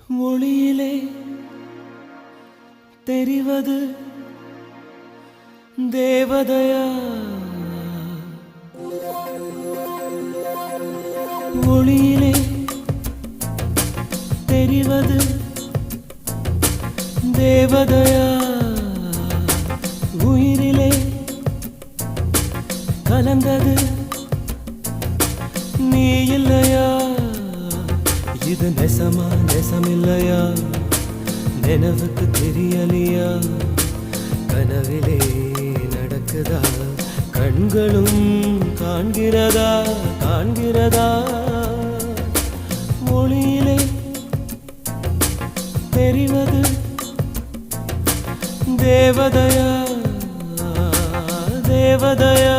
ஒளியிலே தெரிவது தேவதையா? ஒளியிலே தெரிவது தேவதையா? உயிரிலே கலந்தது நீ இல்லையா? இது நெசமா நெசமில்லையா? நினைவுக்கு தெரியலையா? கனவிலே நடக்குதா? கண்களும் காண்கிறதா? காண்கிறதா? ஒளியிலே தெரிவது தேவதையா? தேவதையா?